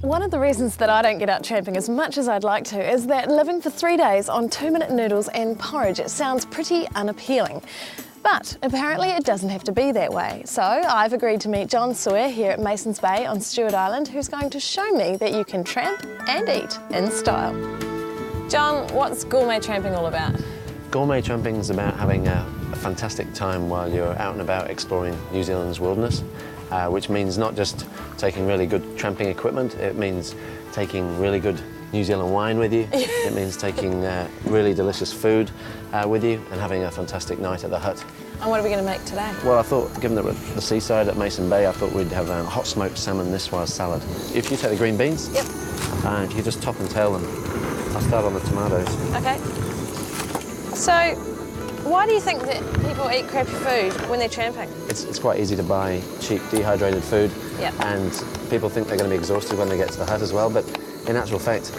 One of the reasons that I don't get out tramping as much as I'd like to is that living for 3 days on 2-minute noodles and porridge, it sounds pretty unappealing. But apparently it doesn't have to be that way. So I've agreed to meet John Sawyer here at Mason's Bay on Stewart Island, who's going to show me that you can tramp and eat in style. John, what's gourmet tramping all about? Gourmet tramping is about having a fantastic time while you're out and about exploring New Zealand's wilderness, which means not just taking really good tramping equipment, it means taking really good New Zealand wine with you. It means taking really delicious food with you and having a fantastic night at the hut. And what are we going to make today? Well, I thought, given that we're at the seaside at Mason Bay, I thought we'd have a hot smoked salmon niswa salad. If you take the green beans, yep. And you just top and tail them. I'll start on the tomatoes. Okay. So, why do you think that people eat crappy food when they're tramping? It's quite easy to buy cheap, dehydrated food, yep. And people think they're going to be exhausted when they get to the hut as well, but in actual fact,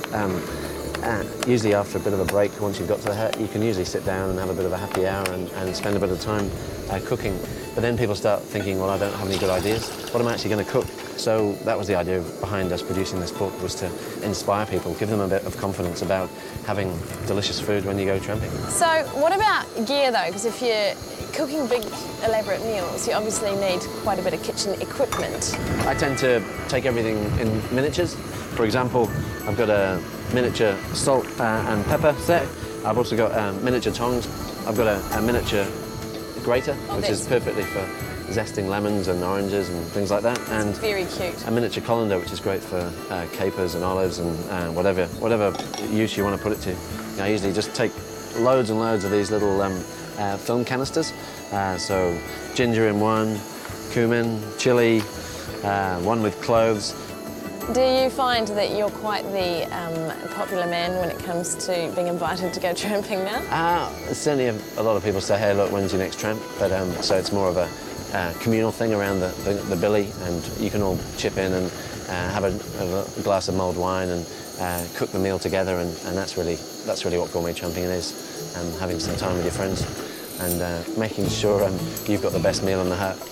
usually after a bit of a break, once you've got to the hut, you can usually sit down and have a bit of a happy hour and spend a bit of time cooking. But then people start thinking, well, I don't have any good ideas. What am I actually going to cook? So that was the idea behind us producing this book, was to inspire people, give them a bit of confidence about having delicious food when you go tramping. So what about gear though? Because if you're cooking big, elaborate meals, you obviously need quite a bit of kitchen equipment. I tend to take everything in miniatures. For example, I've got a miniature salt and pepper set. I've also got miniature tongs. I've got a miniature grater, which is perfectly for zesting lemons and oranges and things like that. And very cute. A miniature colander, which is great for capers and olives and whatever use you want to put it to. I usually just take loads and loads of these little film canisters. So ginger in one, cumin, chilli, one with cloves. Do you find that you're quite the popular man when it comes to being invited to go tramping now? Certainly a lot of people say, hey, look, when's your next tramp? But so it's more of a communal thing around the billy, and you can all chip in and have a glass of mulled wine and cook the meal together, and that's really what gourmet tramping is, having some time with your friends and making sure you've got the best meal in the hut.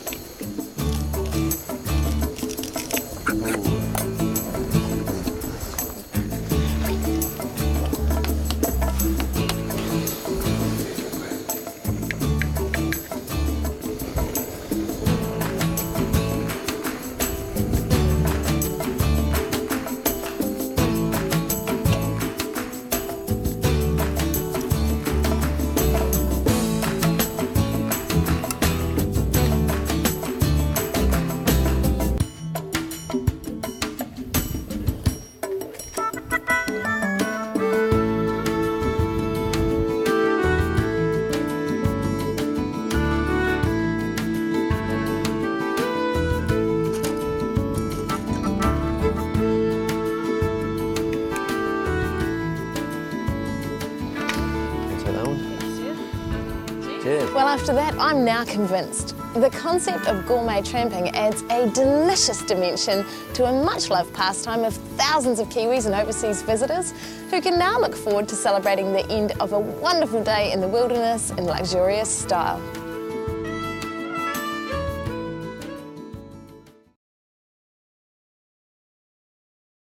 Well, after that, I'm now convinced. The concept of gourmet tramping adds a delicious dimension to a much-loved pastime of thousands of Kiwis and overseas visitors who can now look forward to celebrating the end of a wonderful day in the wilderness in luxurious style.